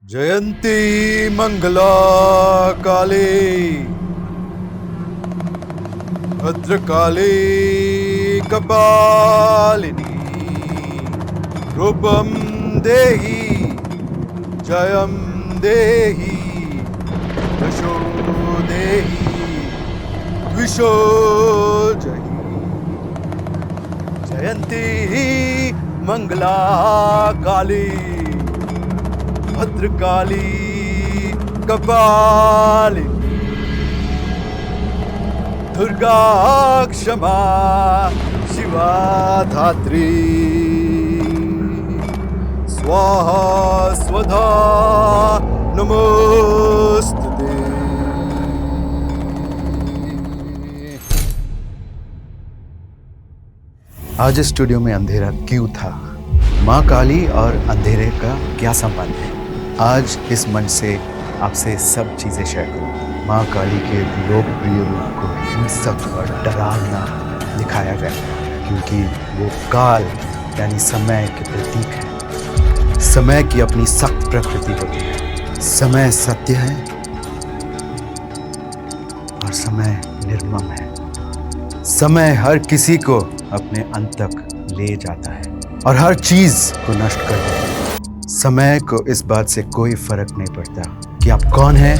जयंती मंगला काली भद्रकाली कपालिनी रूपम देहि जयम देहि यशो देहि द्विषो जहि जयंती मंगला काली भद्रकाली कपालिनी दुर्गा क्षमा शिवा धात्री स्वाहा स्वधा नमोस्तुते। आज स्टूडियो में अंधेरा क्यों था? माँ काली और अंधेरे का क्या संबंध है? आज इस मंच से आपसे सब चीजें शेयर करूंगा। माँ काली के लोकप्रिय रूप को हिंसक और डरावना दिखाया गया क्योंकि वो काल यानी समय के प्रतीक है। समय की अपनी सख्त प्रकृति होती है। समय सत्य है और समय निर्मम है। समय हर किसी को अपने अंत तक ले जाता है और हर चीज को नष्ट कर देता है। समय को इस बात से कोई फर्क नहीं पड़ता कि आप कौन हैं,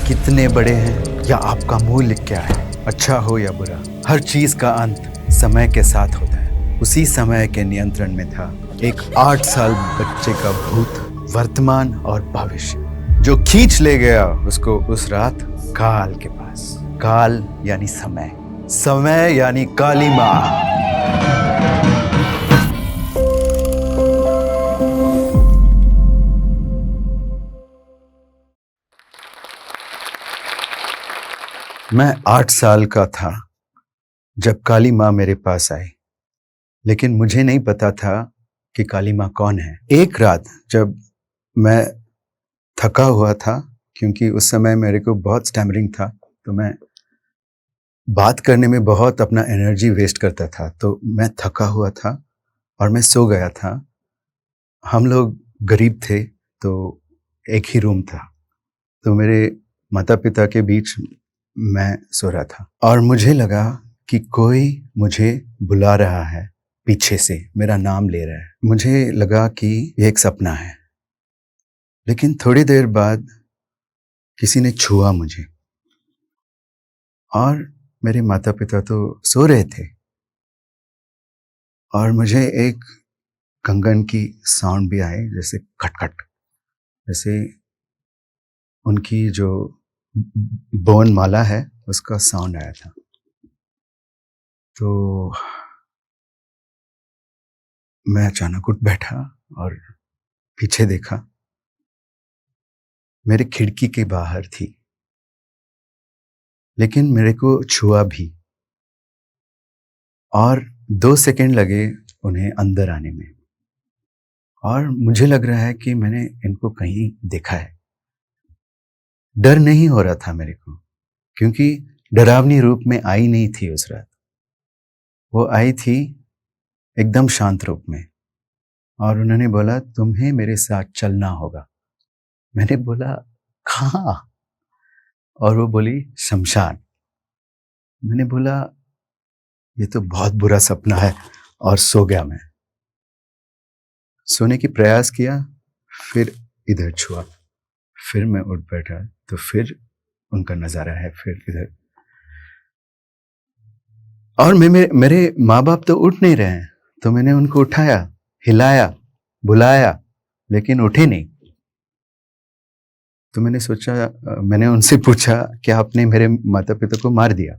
कितने बड़े हैं या आपका मूल्य क्या है, अच्छा हो या बुरा। हर चीज का अंत समय के साथ होता है। उसी समय के नियंत्रण में था एक 8 साल बच्चे का भूत, वर्तमान और भविष्य, जो खींच ले गया उसको उस रात काल के पास। काल यानी समय, समय यानी काली माँ। मैं 8 साल का था जब काली माँ मेरे पास आई, लेकिन मुझे नहीं पता था कि काली माँ कौन है। एक रात जब मैं थका हुआ था, क्योंकि उस समय मेरे को बहुत स्टैमरिंग था, तो मैं बात करने में बहुत अपना एनर्जी वेस्ट करता था, तो मैं थका हुआ था और मैं सो गया था। हम लोग गरीब थे तो एक ही रूम था, तो मेरे माता पिता के बीच मैं सो रहा था और मुझे लगा कि कोई मुझे बुला रहा है, पीछे से मेरा नाम ले रहा है। मुझे लगा कि ये एक सपना है, लेकिन थोड़ी देर बाद किसी ने छुआ मुझे और मेरे माता पिता तो सो रहे थे और मुझे एक कंगन की साउंड भी आई, जैसे खटखट, जैसे उनकी जो बोन माला है उसका साउंड आया था। तो मैं अचानक उठ बैठा और पीछे देखा। मेरे खिड़की के बाहर थी, लेकिन मेरे को छुआ भी और 2 सेकंड लगे उन्हें अंदर आने में और मुझे लग रहा है कि मैंने इनको कहीं देखा है। डर नहीं हो रहा था मेरे को, क्योंकि डरावनी रूप में आई नहीं थी उस रात। वो आई थी एकदम शांत रूप में और उन्होंने बोला, तुम्हें मेरे साथ चलना होगा। मैंने बोला, कहाँ? और वो बोली, शमशान। मैंने बोला, ये तो बहुत बुरा सपना है, और सो गया। मैं सोने की प्रयास किया, फिर इधर छुआ, फिर मैं उठ बैठा, तो फिर उनका नजारा है, फिर इधर। और मेरे माँ बाप तो उठ नहीं रहे हैं, तो मैंने उनको उठाया, हिलाया, बुलाया, लेकिन उठे नहीं। तो मैंने सोचा, मैंने उनसे पूछा, क्या आपने मेरे माता पिता को मार दिया?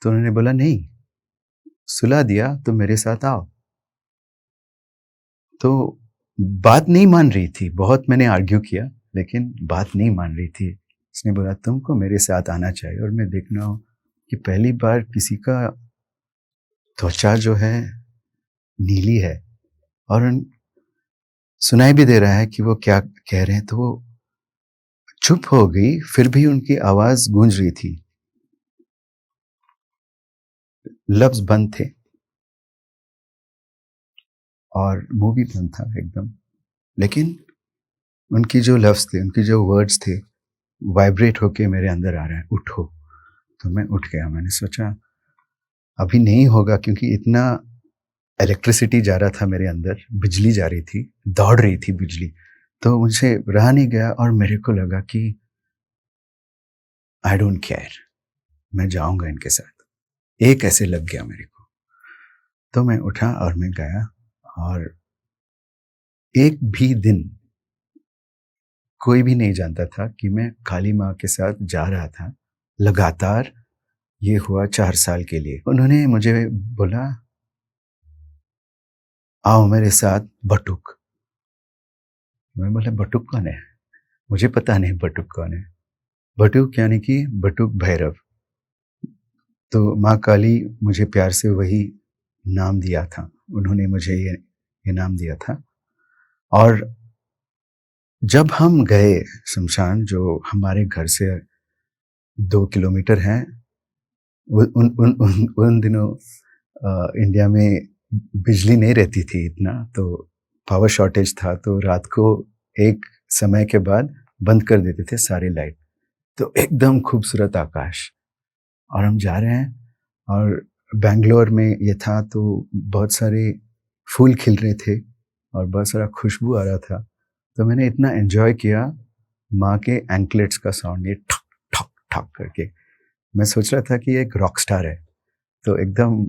तो उन्होंने बोला, नहीं, सुला दिया, तो मेरे साथ आओ। तो बात नहीं मान रही थी, बहुत मैंने आर्ग्यू किया, लेकिन बात नहीं मान रही थी। उसने बोला, तुमको मेरे साथ आना चाहिए। और मैं देखना हो कि पहली बार किसी का त्वचा जो है नीली है और सुनाई भी दे रहा है कि वो क्या कह रहे हैं। तो वो चुप हो गई, फिर भी उनकी आवाज गूंज रही थी, लफ्ज बंद थे और मुंह भी बंद था एकदम। लेकिन उनकी जो लफ्ज़ थे, उनकी जो वर्ड्स थे, वाइब्रेट होके मेरे अंदर आ रहे हैं, उठो। तो मैं उठ गया। मैंने सोचा अभी नहीं होगा, क्योंकि इतना इलेक्ट्रिसिटी जा रहा था मेरे अंदर, बिजली जा रही थी, दौड़ रही थी बिजली। तो मुझे रहा नहीं गया और मेरे को लगा कि आई डोंट केयर, मैं जाऊँगा इनके साथ। एक ऐसे लग गया मेरे को। तो मैं उठा और मैं गया, और एक भी दिन कोई भी नहीं जानता था कि मैं काली माँ के साथ जा रहा था। लगातार ये हुआ 4 साल के लिए। उन्होंने मुझे बोला, आओ मेरे साथ बटुक। मैं बोला, बटुक कौन है? मुझे पता नहीं बटुक कौन है। बटुक यानी कि बटुक भैरव। तो माँ काली मुझे प्यार से वही नाम दिया था। उन्होंने मुझे ये नाम दिया था। और जब हम गए शमशान, जो हमारे घर से 2 किलोमीटर है, उन दिनों इंडिया में बिजली नहीं रहती थी इतना, तो पावर शॉर्टेज था, तो रात को एक समय के बाद बंद कर देते थे सारी लाइट। तो एकदम खूबसूरत आकाश, और हम जा रहे हैं, और बेंगलोर में ये था तो बहुत सारे फूल खिल रहे थे और बहुत सारा खुशबू आ रहा था। तो मैंने इतना एंजॉय किया माँ के एंकलेट्स का साउंड, ये ठक ठक ठक करके। मैं सोच रहा था कि ये एक रॉक स्टार है। तो एकदम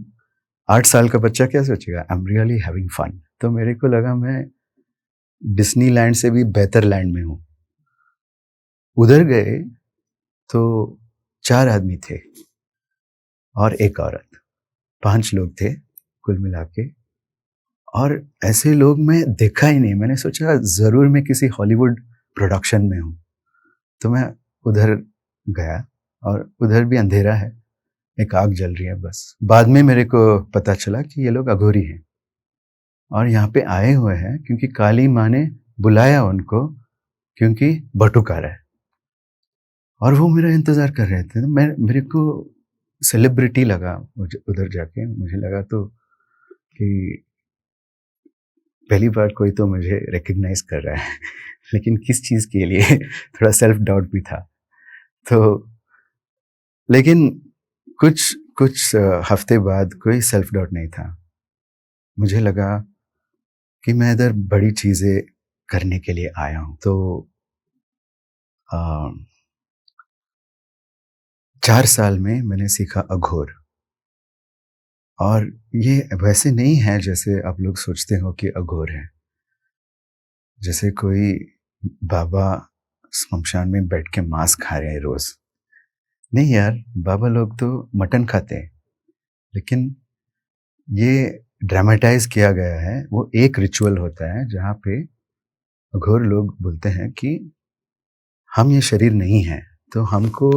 8 साल का बच्चा क्या सोचेगा, I am really having fun. तो मेरे को लगा मैं डिज्नीलैंड से भी बेहतर लैंड में हूँ। उधर गए तो 4 आदमी थे और एक औरत, 5 लोग थे कुल मिला के। और ऐसे लोग मैं देखा ही नहीं। मैंने सोचा ज़रूर मैं किसी हॉलीवुड प्रोडक्शन में हूँ। तो मैं उधर गया, और उधर भी अंधेरा है, एक आग जल रही है बस। बाद में मेरे को पता चला कि ये लोग अघोरी हैं और यहाँ पे आए हुए हैं क्योंकि काली माँ ने बुलाया उनको, क्योंकि बटुक आ रहा है। और वो मेरा इंतज़ार कर रहे थे। मेरे को सेलिब्रिटी लगा मुझे उधर जाके। मुझे लगा तो कि पहली बार कोई तो मुझे रिकग्नाइज कर रहा है लेकिन किस चीज़ के लिए थोड़ा सेल्फ डाउट भी था। तो लेकिन कुछ कुछ हफ्ते बाद कोई सेल्फ डाउट नहीं था। मुझे लगा कि मैं इधर बड़ी चीज़ें करने के लिए आया हूँ। तो 4 साल में मैंने सीखा अघोर। और ये वैसे नहीं है जैसे आप लोग सोचते हो कि अघोर है, जैसे कोई बाबा स्मशान में बैठ के मांस खा रहे हैं रोज। नहीं यार, बाबा लोग तो मटन खाते हैं, लेकिन ये ड्रामेटाइज किया गया है। वो एक रिचुअल होता है जहाँ पे अघोर लोग बोलते हैं कि हम ये शरीर नहीं है, तो हमको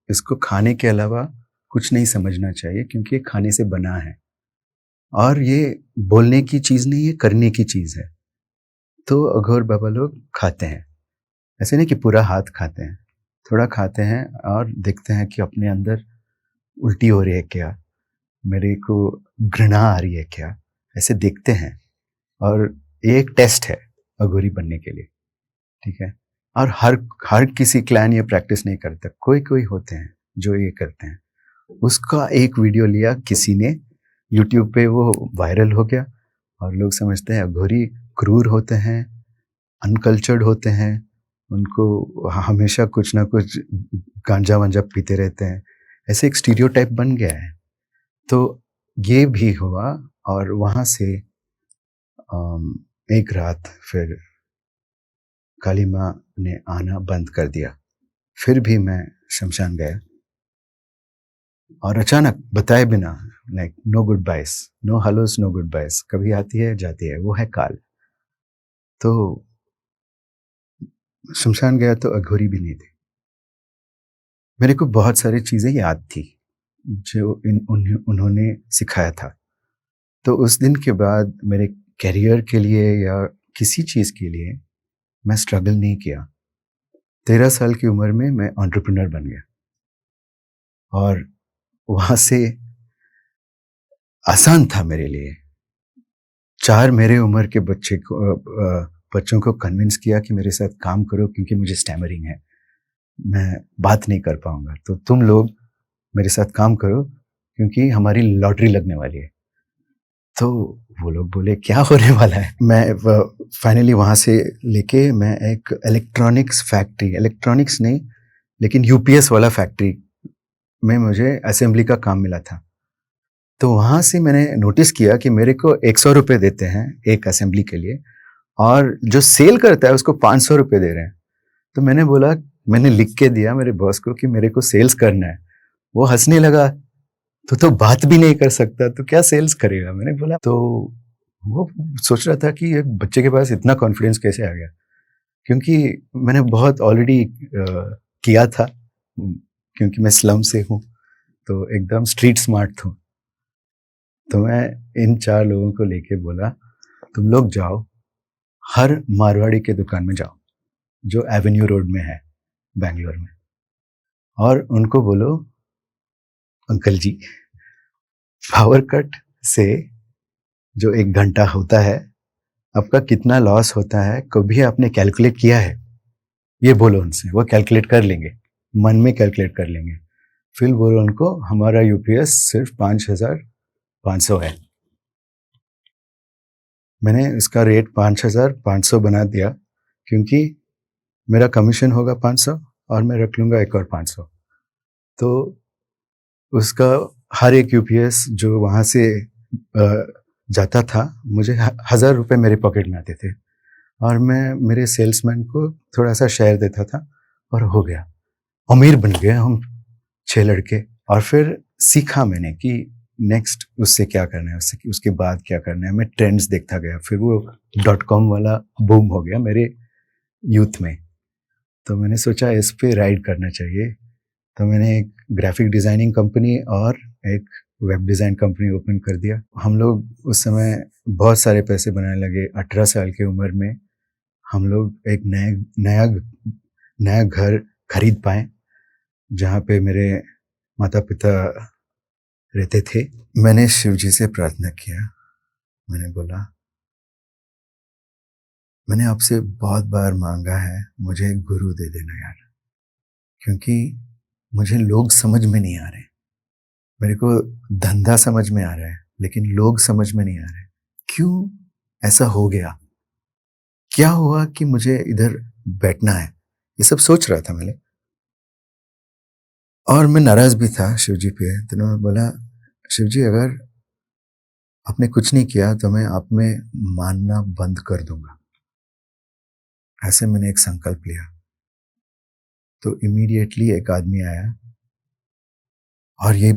इसको खाने के अलावा कुछ नहीं समझना चाहिए, क्योंकि ये खाने से बना है और ये बोलने की चीज़ नहीं है, करने की चीज़ है। तो अघोर बाबा लोग खाते हैं। ऐसे नहीं कि पूरा हाथ खाते हैं, थोड़ा खाते हैं और देखते हैं कि अपने अंदर उल्टी हो रही है क्या, मेरे को घृणा आ रही है क्या, ऐसे देखते हैं। और ये एक टेस्ट है अघोरी बनने के लिए, ठीक है। और हर किसी क्लैन ये प्रैक्टिस नहीं करता, कोई कोई होते हैं जो ये करते हैं। उसका एक वीडियो लिया किसी ने यूट्यूब पे, वो वायरल हो गया और लोग समझते हैं अघोरी क्रूर होते हैं, अनकल्चर्ड होते हैं, उनको हमेशा कुछ ना कुछ गांजा वांजा पीते रहते हैं, ऐसे एक स्टीरियोटाइप बन गया है। तो ये भी हुआ, और वहाँ से एक रात फिर काली माँ ने आना बंद कर दिया। फिर भी मैं शमशान गया, और अचानक बताए बिना, लाइक नो गुड बाइस, नो हेलोस, नो गुड बाइस, कभी आती है जाती है, वो है काल। तो शमशान गया तो अघोरी भी नहीं थी। मेरे को बहुत सारी चीज़ें याद थी जो उन्होंने सिखाया था। तो उस दिन के बाद मेरे करियर के लिए या किसी चीज़ के लिए मैं स्ट्रगल नहीं किया। 13 साल की उम्र में मैं एंटरप्रेन्योर बन गया, और वहाँ से आसान था मेरे लिए। 4 मेरे उम्र के बच्चे को बच्चों को कन्विंस किया कि मेरे साथ काम करो, क्योंकि मुझे स्टैमरिंग है, मैं बात नहीं कर पाऊंगा, तो तुम लोग मेरे साथ काम करो क्योंकि हमारी लॉटरी लगने वाली है। तो वो लोग बोले क्या होने वाला है। मैं फाइनली वहाँ से लेके मैं एक इलेक्ट्रॉनिक्स फैक्ट्री, इलेक्ट्रॉनिक्स नहीं लेकिन यूपीएस वाला फैक्ट्री में मुझे असेंबली का काम मिला था। तो वहाँ से मैंने नोटिस किया कि मेरे को 100 रुपये देते हैं एक असेंबली के लिए, और जो सेल करता है उसको 500 रुपये दे रहे हैं। तो मैंने बोला, मैंने लिख के दिया मेरे बॉस को कि मेरे को सेल्स करना है। वो हंसने लगा, तो बात भी नहीं कर सकता तो क्या सेल्स करेगा। मैंने बोला, तो वो सोच रहा था कि एक बच्चे के पास इतना कॉन्फिडेंस कैसे आ गया, क्योंकि मैंने बहुत ऑलरेडी किया था, क्योंकि मैं स्लम से हूँ तो एकदम स्ट्रीट स्मार्ट था। तो मैं इन 4 लोगों को लेके बोला, तुम लोग जाओ हर मारवाड़ी के दुकान में जाओ जो एवेन्यू रोड में है बैंगलोर में, और उनको बोलो, अंकल जी पावर कट से जो 1 घंटा होता है आपका कितना लॉस होता है, कभी आपने कैलकुलेट किया है? ये बोलो उनसे, वो कैलकुलेट कर लेंगे, मन में कैलकुलेट कर लेंगे। फिर बोलो उनको, हमारा यूपीएस सिर्फ 5,500 है। मैंने इसका रेट 5,500 बना दिया, क्योंकि मेरा कमीशन होगा 500 और मैं रख लूँगा एक और 500। तो उसका हर एक यूपीएस जो वहाँ से जाता था, मुझे 1,000 रुपये मेरे पॉकेट में आते थे, और मैं मेरे सेल्समैन को थोड़ा सा शेयर देता था, और हो गया, अमीर बन गए हम 6 लड़के। और फिर सीखा मैंने कि नेक्स्ट उससे क्या करना है, उसके बाद क्या करना है। मैं ट्रेंड्स देखता गया, फिर वो .com वाला बूम हो गया मेरे यूथ में, तो मैंने सोचा इस पे राइड करना चाहिए। तो मैंने एक ग्राफिक डिज़ाइनिंग कंपनी और एक वेब डिज़ाइन कंपनी ओपन कर दिया। हम लोग उस समय बहुत सारे पैसे बनाने लगे। 18 साल की उम्र में हम लोग एक नया घर खरीद पाए, जहाँ पे मेरे माता पिता रहते थे। मैंने शिव जी से प्रार्थना किया, मैंने बोला, मैंने आपसे बहुत बार मांगा है, मुझे एक गुरु दे देना यार, क्योंकि मुझे लोग समझ में नहीं आ रहे। मेरे को धंधा समझ में आ रहा है लेकिन लोग समझ में नहीं आ रहे। क्यों ऐसा हो गया? क्या हुआ कि मुझे इधर बैठना है? ये सब सोच रहा था मैंने, और मैं नाराज भी था शिव जी पे। तो मैं बोला, शिव जी अगर आपने कुछ नहीं किया तो मैं आप में मानना बंद कर दूंगा। ऐसे मैंने एक संकल्प लिया। तो इमीडिएटली एक आदमी आया, और ये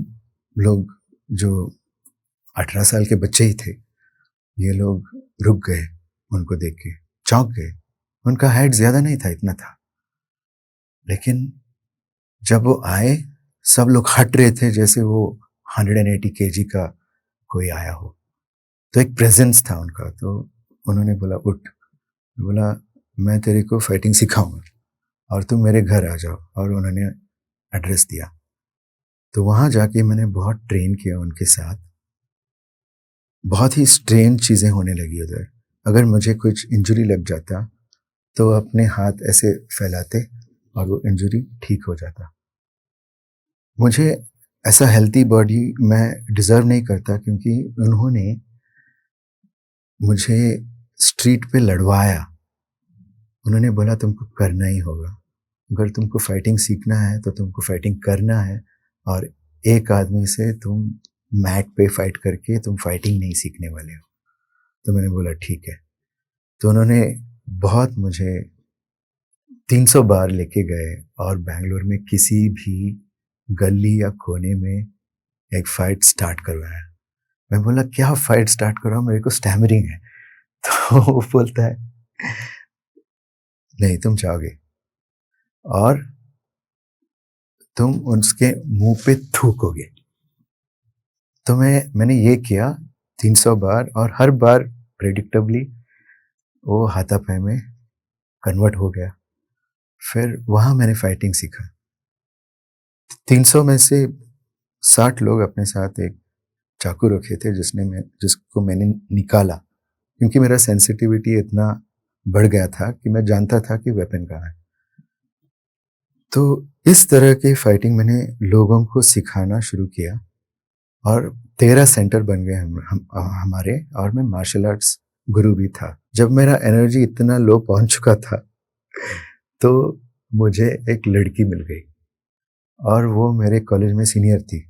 लोग जो 18 साल के बच्चे ही थे, ये लोग रुक गए, उनको देख के चौंक गए। उनका हाइट ज्यादा नहीं था, इतना था, लेकिन जब वो आए सब लोग हट रहे थे जैसे वो 180 केजी का कोई आया हो। तो एक प्रेजेंस था उनका। तो उन्होंने बोला, उठ। बोला, मैं तेरे को फाइटिंग सिखाऊंगा और तुम मेरे घर आ जाओ। और उन्होंने एड्रेस दिया। तो वहाँ जाके मैंने बहुत ट्रेन किया उनके साथ। बहुत ही स्ट्रेंज चीज़ें होने लगी उधर। अगर मुझे कुछ इंजरी लग जाता तो अपने हाथ ऐसे फैलाते और वो इंजरी ठीक हो जाता। मुझे ऐसा हेल्थी बॉडी मैं डिज़र्व नहीं करता, क्योंकि उन्होंने मुझे स्ट्रीट पे लड़वाया। उन्होंने बोला, तुमको करना ही होगा, अगर तुमको फाइटिंग सीखना है तो तुमको फाइटिंग करना है, और एक आदमी से तुम मैट पे फाइट करके तुम फाइटिंग नहीं सीखने वाले हो। तो मैंने बोला ठीक है। तो उन्होंने बहुत मुझे 300 बार लेके गए, और बैंगलोर में किसी भी गली या कोने में एक फाइट स्टार्ट करवाया। मैं बोला, क्या फाइट स्टार्ट कराऊं, मेरे को स्टैमरिंग है। तो वो बोलता है, नहीं तुम चाहोगे, और तुम उसके मुंह पे थूकोगे। तो मैंने ये किया 300 बार, और हर बार प्रेडिक्टेबली वो हाथापाई में कन्वर्ट हो गया। फिर वहाँ मैंने फाइटिंग सीखा। 300 में से 60 लोग अपने साथ एक चाकू रखे थे, जिसको मैंने निकाला, क्योंकि मेरा सेंसिटिविटी इतना बढ़ गया था कि मैं जानता था कि वेपन कहाँ है। तो इस तरह की फाइटिंग मैंने लोगों को सिखाना शुरू किया और 13 सेंटर बन गए हमारे, और मैं मार्शल आर्ट्स गुरु भी था। जब मेरा एनर्जी इतना लो पहुंच चुका था तो मुझे एक लड़की मिल गई और वो मेरे कॉलेज में सीनियर थी,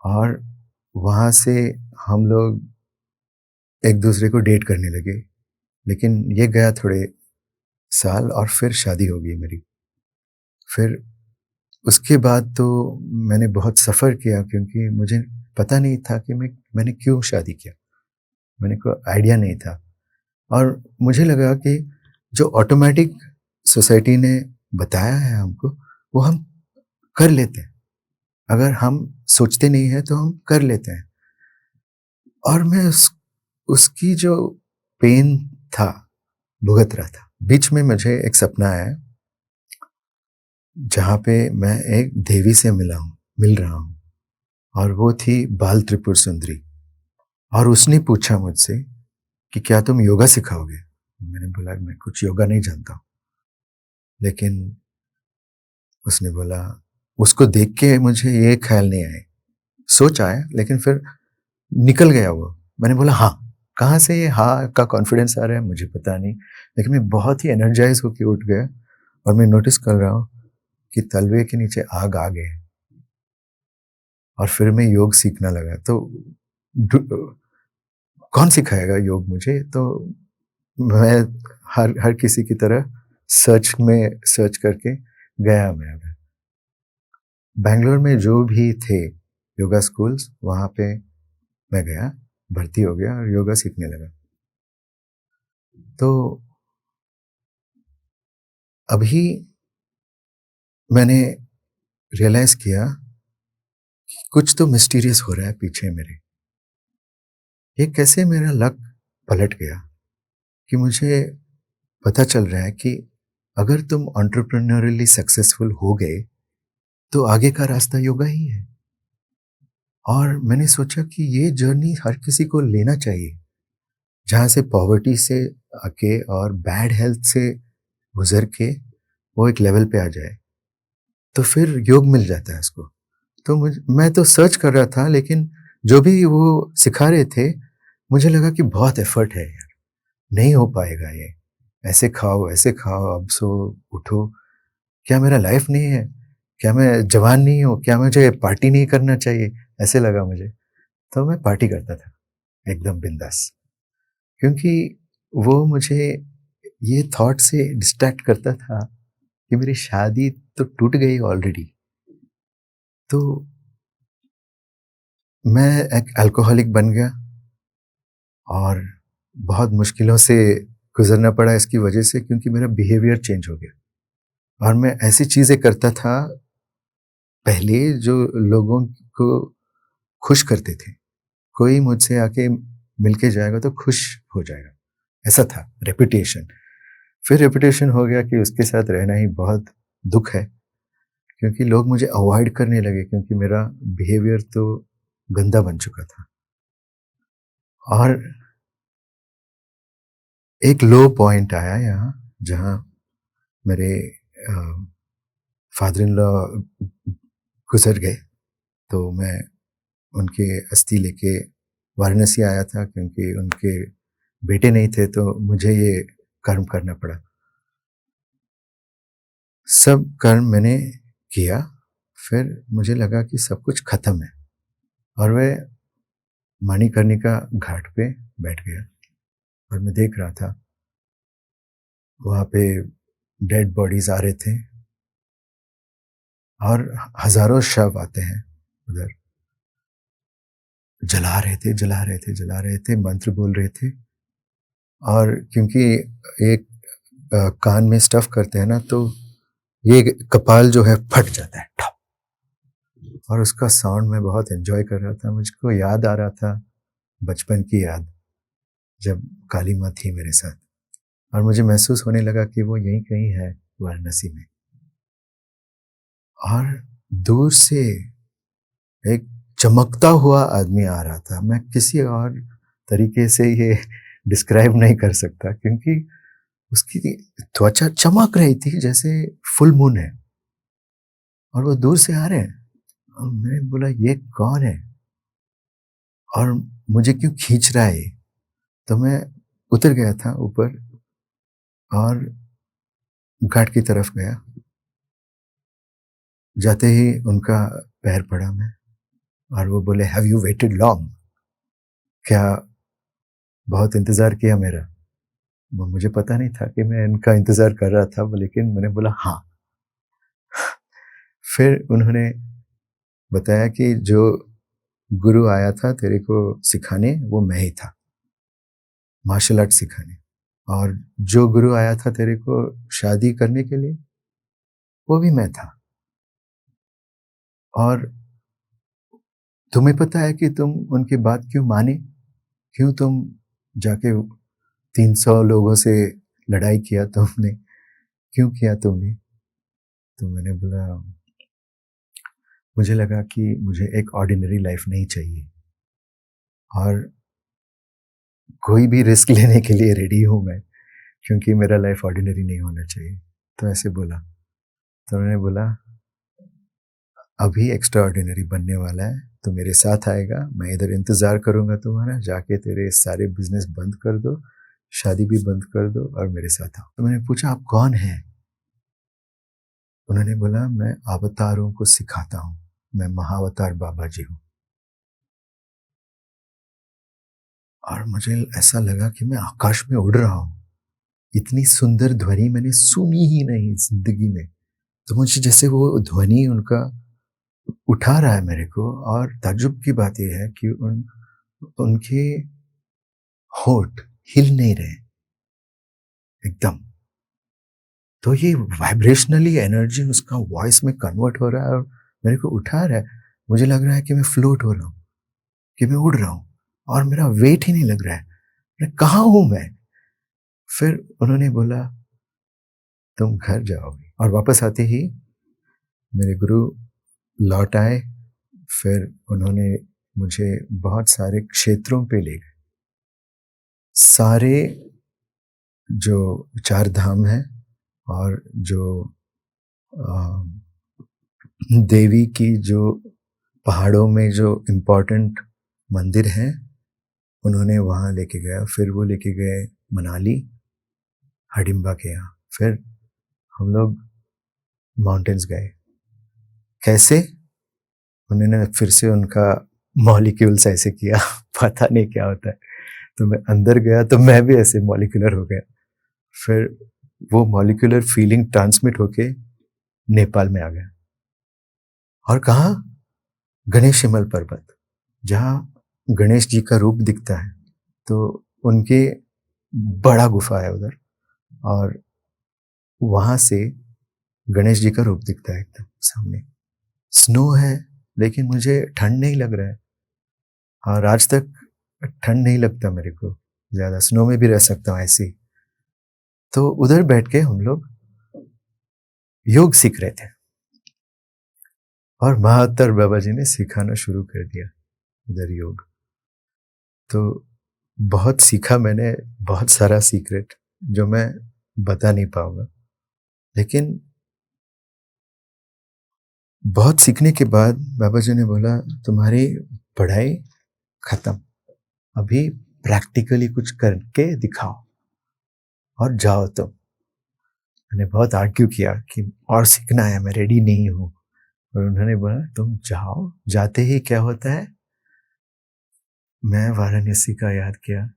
और वहाँ से हम लोग एक दूसरे को डेट करने लगे। लेकिन ये गया थोड़े साल और फिर शादी हो गई मेरी। फिर उसके बाद तो मैंने बहुत सफ़र किया, क्योंकि मुझे पता नहीं था कि मैंने क्यों शादी किया, मैंने को आइडिया नहीं था। और मुझे लगा कि जो ऑटोमेटिक सोसाइटी ने बताया है हमको, वो हम कर लेते हैं। अगर हम सोचते नहीं हैं तो हम कर लेते हैं। और मैं उसकी जो पेन था भुगत रहा था। बीच में मुझे एक सपना आया जहाँ पे मैं एक देवी से मिल रहा हूँ, और वो थी बाल त्रिपुर सुंदरी। और उसने पूछा मुझसे कि क्या तुम योगा सिखाओगे? मैंने बोला मैं कुछ योगा नहीं जानता हूँ। लेकिन उसने बोला, उसको देख के मुझे ये ख्याल नहीं आया, सोच आया लेकिन फिर निकल गया वो। मैंने बोला हाँ। कहाँ से ये हाँ का कॉन्फिडेंस आ रहा है मुझे पता नहीं, लेकिन मैं बहुत ही एनर्जाइज होकर उठ गया और मैं नोटिस कर रहा हूँ कि तलवे के नीचे आग आ गए। और फिर मैं योग सीखना लगा। तो कौन सिखाएगा योग मुझे? तो मैं हर किसी की तरह सर्च करके गया। मैं बैंगलोर में जो भी थे योगा स्कूल्स, वहाँ पे मैं गया, भर्ती हो गया और योगा सीखने लगा। तो अभी मैंने रियलाइज किया कि कुछ तो मिस्टीरियस हो रहा है पीछे मेरे। ये कैसे मेरा लक पलट गया कि मुझे पता चल रहा है कि अगर तुम एंटरप्रेन्योरियली सक्सेसफुल हो गए तो आगे का रास्ता योगा ही है। और मैंने सोचा कि ये जर्नी हर किसी को लेना चाहिए, जहाँ से पॉवर्टी से आके और बैड हेल्थ से गुजर के वो एक लेवल पे आ जाए, तो फिर योग मिल जाता है उसको। तो मैं तो सर्च कर रहा था, लेकिन जो भी वो सिखा रहे थे मुझे लगा कि बहुत एफर्ट है यार, नहीं हो पाएगा ये, ऐसे खाओ ऐसे खाओ, अब सो उठो। क्या मेरा लाइफ नहीं है? क्या मैं जवान नहीं हूँ? क्या मुझे पार्टी नहीं करना चाहिए? ऐसे लगा मुझे। तो मैं पार्टी करता था एकदम बिंदास, क्योंकि वो मुझे ये थॉट से डिस्ट्रैक्ट करता था कि मेरी शादी तो टूट गई ऑलरेडी। तो मैं एक अल्कोहलिक बन गया और बहुत मुश्किलों से गुजरना पड़ा इसकी वजह से, क्योंकि मेरा बिहेवियर चेंज हो गया। और मैं ऐसी चीज़ें करता था पहले जो लोगों को खुश करते थे। कोई मुझसे आके मिलके जाएगा तो खुश हो जाएगा, ऐसा था रेपुटेशन। फिर रेपुटेशन हो गया कि उसके साथ रहना ही बहुत दुख है, क्योंकि लोग मुझे अवॉइड करने लगे, क्योंकि मेरा बिहेवियर तो गंदा बन चुका था। और एक लो पॉइंट आया यहाँ, जहाँ मेरे फादर इन लॉ गुजर गए। तो मैं उनके अस्थि लेके वाराणसी आया था, क्योंकि उनके बेटे नहीं थे, तो मुझे ये कर्म करना पड़ा। सब कर्म मैंने किया, फिर मुझे लगा कि सब कुछ खत्म है, और वह मणिकर्णिका घाट पे बैठ गया और मैं देख रहा था वहाँ पे डेड बॉडीज आ रहे थे और हजारों शव आते हैं उधर, जला रहे थे जला रहे थे जला रहे थे, मंत्र बोल रहे थे। और क्योंकि एक कान में स्टफ करते हैं ना, तो ये कपाल जो है फट जाता है ठप, और उसका साउंड मैं बहुत एंजॉय कर रहा था। मुझको याद आ रहा था बचपन की याद, जब काली माँ थी मेरे साथ, और मुझे महसूस होने लगा कि वो यहीं कहीं है वाराणसी में। और दूर से एक चमकता हुआ आदमी आ रहा था। मैं किसी और तरीके से ये डिस्क्राइब नहीं कर सकता, क्योंकि उसकी त्वचा चमक रही थी जैसे फुल मून है, और वो दूर से आ रहे हैं। और मैंने बोला ये कौन है और मुझे क्यों खींच रहा है ये? तो मैं उतर गया था ऊपर और घाट की तरफ गया। जाते ही उनका पैर पड़ा मैं, और वो बोले हैव यू वेटेड लॉन्ग, क्या बहुत इंतज़ार किया मेरा? मुझे पता नहीं था कि मैं इनका इंतज़ार कर रहा था, लेकिन मैंने बोला हाँ। फिर उन्होंने बताया कि जो गुरु आया था तेरे को सिखाने वो मैं ही था, मार्शल आर्ट सिखाने, और जो गुरु आया था तेरे को शादी करने के लिए वो भी मैं था। और तुम्हें पता है कि तुम उनकी बात क्यों माने? क्यों तुम जाके 300 लोगों से लड़ाई किया तुमने? क्यों किया तुमने? तो मैंने बोला मुझे लगा कि मुझे एक ऑर्डिनरी लाइफ नहीं चाहिए, और कोई भी रिस्क लेने के लिए रेडी हूँ मैं, क्योंकि मेरा लाइफ ऑर्डिनरी नहीं होना चाहिए। तो ऐसे बोला। तो उन्होंने बोला अभी एक्स्ट्रा ऑर्डिनरी बनने वाला है, तो मेरे साथ आएगा, मैं इधर इंतज़ार करूँगा तुम्हारा, जाके तेरे सारे बिजनेस बंद कर दो, शादी भी बंद कर दो और मेरे साथ आओ। तो मैंने पूछा आप कौन हैं? उन्होंने बोला मैं अवतारों को सिखाता हूँ, मैं महाअवतार बाबा जी हूँ। और मुझे ऐसा लगा कि मैं आकाश में उड़ रहा हूँ। इतनी सुंदर ध्वनि मैंने सुनी ही नहीं जिंदगी में। तो मुझे जैसे वो ध्वनि उनका उठा रहा है मेरे को, और ताज्जुब की बात यह है कि उनके होठ हिल नहीं रहे एकदम। तो ये वाइब्रेशनली एनर्जी उसका वॉइस में कन्वर्ट हो रहा है और मेरे को उठा रहा है। मुझे लग रहा है कि मैं फ्लोट हो रहा हूँ, कि मैं उड़ रहा हूँ, और मेरा वेट ही नहीं लग रहा है। मैं कहाँ हूँ मैं? फिर उन्होंने बोला तुम घर जाओगे, और वापस आते ही मेरे गुरु लौट आए। फिर उन्होंने मुझे बहुत सारे क्षेत्रों पे ले गए। सारे जो 4 धाम हैं और जो देवी की जो पहाड़ों में जो इम्पोर्टेंट मंदिर हैं उन्होंने वहाँ लेके गया। फिर वो लेके गए मनाली, हडिम्बा के यहाँ। फिर हम लोग माउंटेन्स गए। कैसे? उन्होंने फिर से उनका मॉलिक्यूल्स ऐसे किया पता नहीं क्या होता है। तो मैं अंदर गया तो मैं भी ऐसे मॉलिक्यूलर हो गया। फिर वो मॉलिक्यूलर फीलिंग ट्रांसमिट होके नेपाल में आ गया। और कहाँ? गणेश हिमल पर्वत, जहाँ गणेश जी का रूप दिखता है। तो उनके बड़ा गुफा है उधर, और वहाँ से गणेश जी का रूप दिखता है एकदम सामने। स्नो है, लेकिन मुझे ठंड नहीं लग रहा है, और आज तक ठंड नहीं लगता मेरे को ज़्यादा। स्नो में भी रह सकता हूँ ऐसे ही। तो उधर बैठ के हम लोग योग सीख रहे थे, और महाअवतार बाबा जी ने सिखाना शुरू कर दिया उधर योग। तो बहुत सीखा मैंने, बहुत सारा सीक्रेट जो मैं बता नहीं पाऊंगा। लेकिन बहुत सीखने के बाद बाबा जी ने बोला तुम्हारी पढ़ाई खत्म, अभी प्रैक्टिकली कुछ करके दिखाओ और जाओ तुम। मैंने बहुत आर्ग्यू किया कि और सीखना है, मैं रेडी नहीं हूँ। और उन्होंने बोला तुम जाओ। जाते ही क्या होता है, मैं वाराणसी का याद किया।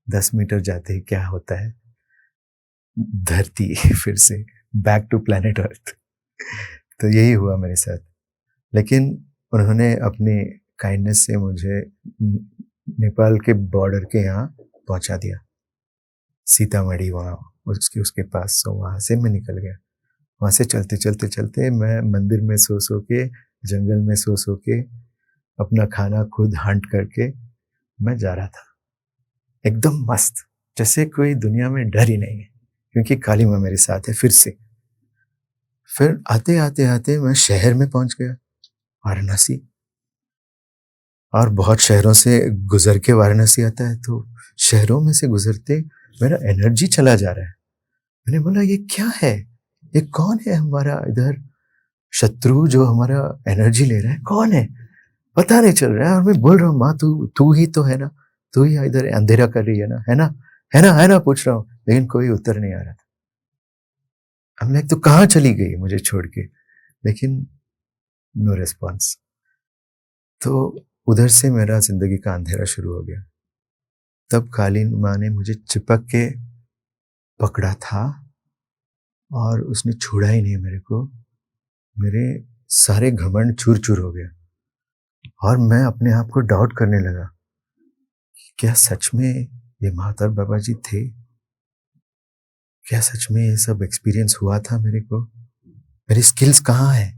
10 मीटर जाते ही क्या होता है, धरती फिर से बैक टू प्लैनेट अर्थ। तो यही हुआ मेरे साथ। लेकिन उन्होंने अपनी काइंडनेस से मुझे नेपाल के बॉर्डर के यहाँ पहुँचा दिया, सीतामढ़ी वहाँ उसके पास। तो वहाँ से मैं निकल गया। वहाँ से चलते चलते चलते मैं मंदिर में सो के, जंगल में सो के, अपना खाना खुद हंट करके मैं जा रहा था एकदम मस्त, जैसे कोई दुनिया में डर ही नहीं है, क्योंकि काली माँ मेरे साथ है फिर से। फिर आते आते आते मैं शहर में पहुंच गया, वाराणसी। और बहुत शहरों से गुजर के वाराणसी आता है, तो शहरों में से गुजरते मेरा एनर्जी चला जा रहा है। मैंने बोला ये क्या है, ये कौन है हमारा इधर शत्रु जो हमारा एनर्जी ले रहा है, कौन है पता नहीं चल रहा है। और मैं बोल रहा हूँ माँ तू तू ही तो है ना, तू ही इधर अंधेरा कर रही है ना, है ना, है ना, है ना, पूछ रहा हूँ, लेकिन कोई उत्तर नहीं आ रहा था। हमने तो कहाँ चली गई मुझे छोड़ के, लेकिन नो रिस्पॉन्स। तो उधर से मेरा जिंदगी का अंधेरा शुरू हो गया। तब काली माँ ने मुझे चिपक के पकड़ा था और उसने छोड़ा ही नहीं मेरे को। मेरे सारे घमंड चूर चूर हो गया और मैं अपने आप को डाउट करने लगा, क्या सच में ये महातार बाबा जी थे, क्या सच में ये सब एक्सपीरियंस हुआ था मेरे को, मेरी स्किल्स कहाँ है,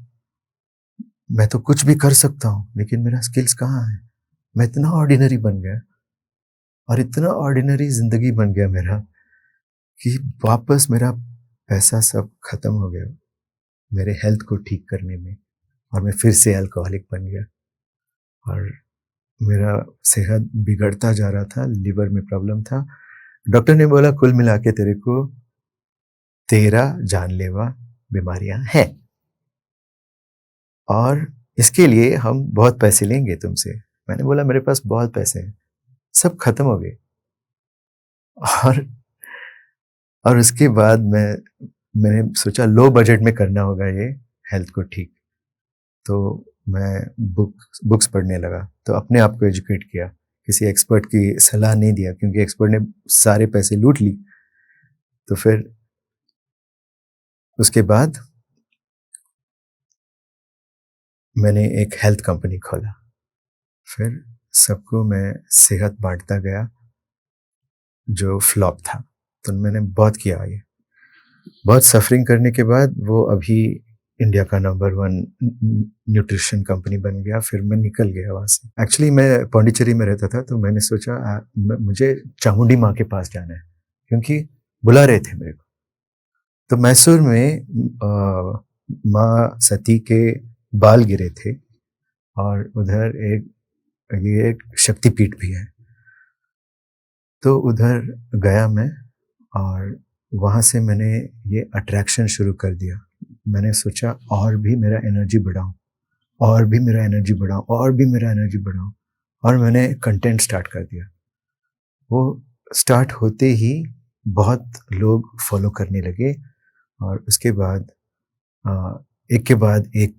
मैं तो कुछ भी कर सकता हूँ लेकिन मेरा स्किल्स कहाँ है। मैं इतना ऑर्डिनरी बन गया और इतना ऑर्डिनरी जिंदगी बन गया मेरा कि वापस मेरा पैसा सब खत्म हो गया मेरे हेल्थ को ठीक करने में, और मैं फिर से अल्कोहलिक बन गया और मेरा सेहत बिगड़ता जा रहा था, लिवर में प्रॉब्लम था। डॉक्टर ने बोला कुल मिला के तेरे को 13 जानलेवा बीमारियां हैं और इसके लिए हम बहुत पैसे लेंगे तुमसे। मैंने बोला मेरे पास बहुत पैसे हैं, सब खत्म हो गए। और और उसके बाद मैंने सोचा लो बजट में करना होगा ये हेल्थ को ठीक। तो मैं बुक्स पढ़ने लगा, तो अपने आप को एजुकेट किया, किसी एक्सपर्ट की सलाह नहीं दिया क्योंकि एक्सपर्ट ने सारे पैसे लूट ली। तो फिर उसके बाद मैंने एक हेल्थ कंपनी खोला, फिर सबको मैं सेहत बांटता गया जो फ्लॉप था। तो मैंने बहुत किया ये, बहुत सफरिंग करने के बाद वो अभी इंडिया का नंबर 1 न्यूट्रिशन कंपनी बन गया। फिर मैं निकल गया वहाँ से। एक्चुअली मैं पौंडीचेरी में रहता था, तो मैंने सोचा मुझे चामुंडी माँ के पास जाना है क्योंकि बुला रहे थे मेरे को। तो मैसूर में माँ सती के बाल गिरे थे और उधर एक शक्तिपीठ भी है। तो उधर गया मैं और वहाँ से मैंने ये अट्रैक्शन शुरू कर दिया। मैंने सोचा और भी मेरा एनर्जी बढ़ाऊं, और भी मेरा एनर्जी बढ़ाऊं, और भी मेरा एनर्जी बढ़ाऊं, और मैंने कंटेंट स्टार्ट कर दिया। वो स्टार्ट होते ही बहुत लोग फॉलो करने लगे और उसके बाद एक के बाद एक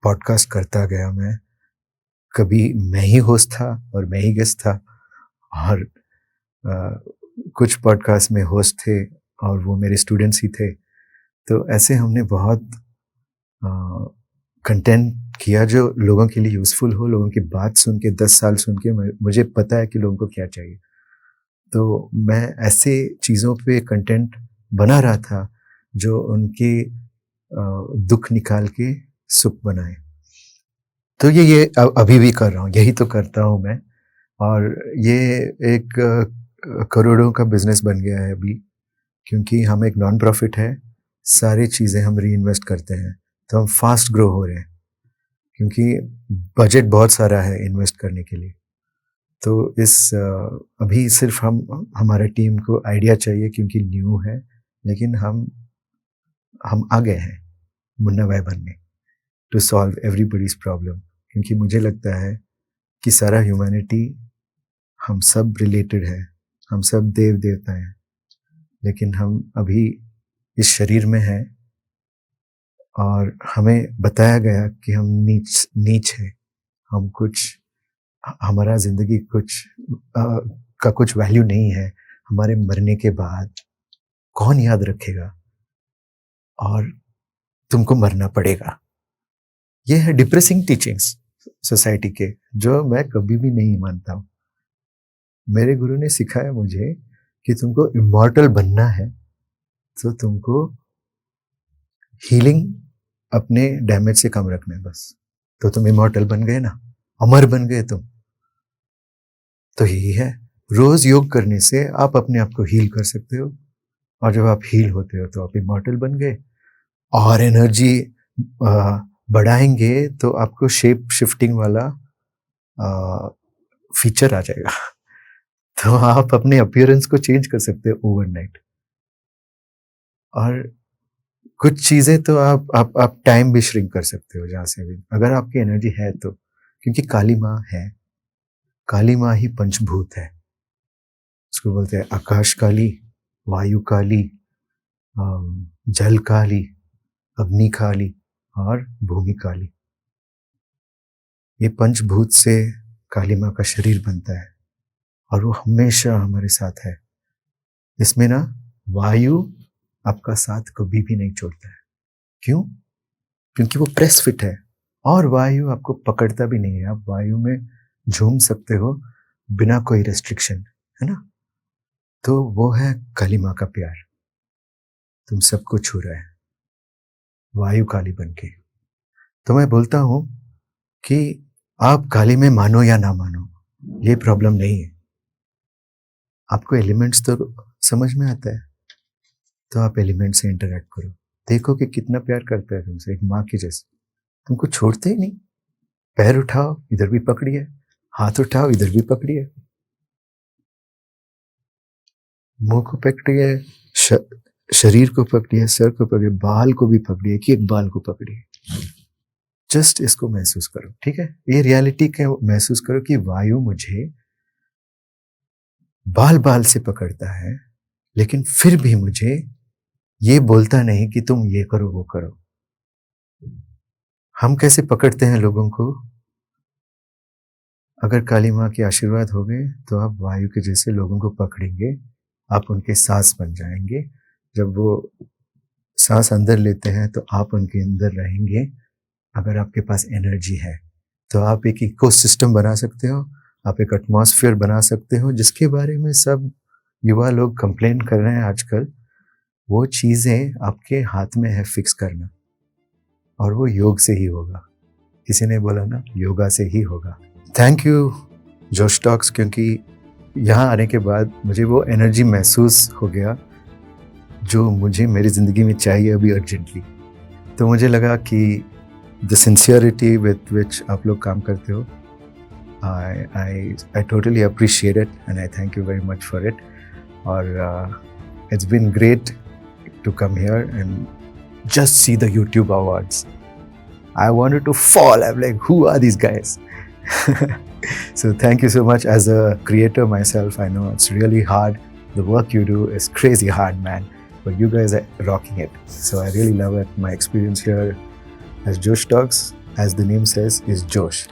पॉडकास्ट करता गया मैं। कभी मैं ही होस्ट था और मैं ही गेस्ट था, और कुछ पॉडकास्ट में होस्ट थे और वो मेरे स्टूडेंट्स ही थे। तो ऐसे हमने बहुत कंटेंट किया जो लोगों के लिए यूज़फुल हो। लोगों की बात सुन के 10 साल सुन के मुझे पता है कि लोगों को क्या चाहिए। तो मैं ऐसे चीज़ों पे कंटेंट बना रहा था जो उनके दुख निकाल के सुख बनाए। तो ये अभी भी कर रहा हूँ, यही तो करता हूँ मैं। और ये एक करोड़ों का बिजनेस बन गया है अभी, क्योंकि हम एक नॉन प्रॉफिट है, सारी चीज़ें हम री इन्वेस्ट करते हैं, तो हम फास्ट ग्रो हो रहे हैं क्योंकि बजट बहुत सारा है इन्वेस्ट करने के लिए। तो अभी सिर्फ हमारे टीम को आइडिया चाहिए क्योंकि न्यू है, लेकिन हम आ गए हैं मुन्ना भाई बनने, टू सॉल्व एवरीबडीज प्रॉब्लम। क्योंकि मुझे लगता है कि सारा ह्यूमैनिटी, हम सब रिलेटेड है, हम सब देव देवता हैं, लेकिन हम अभी इस शरीर में हैं और हमें बताया गया कि हम नीच है, हम कुछ, हमारा जिंदगी का कुछ वैल्यू नहीं है। हमारे मरने के बाद कौन याद रखेगा, और तुमको मरना पड़ेगा। ये है डिप्रेसिंग टीचिंग्स सोसाइटी के, जो मैं कभी भी नहीं मानता हूँ। मेरे गुरु ने सिखाया मुझे कि तुमको इमॉर्टल बनना है तो तुमको हीलिंग अपने डैमेज से कम रखना है बस। तो तुम इमॉर्टल बन गए ना, अमर बन गए तुम। तो यही है, रोज योग करने से आप अपने आप को हील कर सकते हो, और जब आप हील होते हो तो आप इमॉर्टल बन गए। और एनर्जी बढ़ाएंगे तो आपको शेप शिफ्टिंग वाला फीचर आ जाएगा। तो आप अपने अपीयरेंस को चेंज कर सकते हो ओवरनाइट। और कुछ चीजें तो आप टाइम भी श्रिंक कर सकते हो जहां से भी, अगर आपकी एनर्जी है तो, क्योंकि काली माँ है। काली माँ ही पंचभूत है, उसको बोलते हैं आकाश काली, वायु काली, जल काली, अग्नि काली और भूमि काली। ये पंचभूत से काली माँ का शरीर बनता है और वो हमेशा हमारे साथ है। इसमें ना वायु आपका साथ कभी भी नहीं छोड़ता है। क्यों? क्योंकि वो प्रेस फिट है और वायु आपको पकड़ता भी नहीं है। आप वायु में झूम सकते हो बिना कोई रेस्ट्रिक्शन, है ना। तो वो है काली माँ का प्यार, तुम सबको छू रहा है वायु काली बन के। तो मैं बोलता हूं कि आप काली में मानो या ना मानो, ये प्रॉब्लम नहीं है। आपको एलिमेंट्स तो समझ में आता है, तो आप एलिमेंट से इंटरेक्ट करो, देखो कि कितना प्यार करता है तुमसे, एक माँ की जैसे। तुमको छोड़ते ही नहीं। पैर उठाओ इधर भी पकड़िए, हाथ उठाओ इधर भी पकड़िए, मुंह को पकड़िए, शरीर को पकड़िए, सर को पकड़िए, बाल को भी पकड़िए, कि एक बाल को पकड़िए। जस्ट इसको महसूस करो, ठीक है। ये रियलिटी के महसूस करो कि वायु मुझे बाल बाल से पकड़ता है, लेकिन फिर भी मुझे ये बोलता नहीं कि तुम ये करो वो करो। हम कैसे पकड़ते हैं लोगों को? अगर काली माँ के आशीर्वाद हो गए तो आप वायु के जैसे लोगों को पकड़ेंगे, आप उनके सांस बन जाएंगे। जब वो सांस अंदर लेते हैं तो आप उनके अंदर रहेंगे। अगर आपके पास एनर्जी है तो आप एक इकोसिस्टम बना सकते हो, आप एक एटमॉस्फेयर बना सकते हो, जिसके बारे में सब युवा लोग कंप्लेन कर रहे हैं आजकल। वो चीज़ें आपके हाथ में है फिक्स करना, और वो योग से ही होगा। किसी ने बोला ना, योगा से ही होगा। थैंक यू जोश टॉक्स, क्योंकि यहाँ आने के बाद मुझे वो एनर्जी महसूस हो गया जो मुझे मेरी ज़िंदगी में चाहिए अभी अर्जेंटली। तो मुझे लगा कि द सिंसियरिटी विथ विच आप लोग काम करते हो, I totally appreciate it and I thank you very much for it. और it's been great to come here and just see the YouTube awards. I wanted to fall. I'm like, who are these guys? So thank you so much. As a creator myself, I know it's really hard. The work you do is crazy hard, man. But you guys are rocking it. So I really love it. My experience here as Josh Talks, as the name says, is Josh.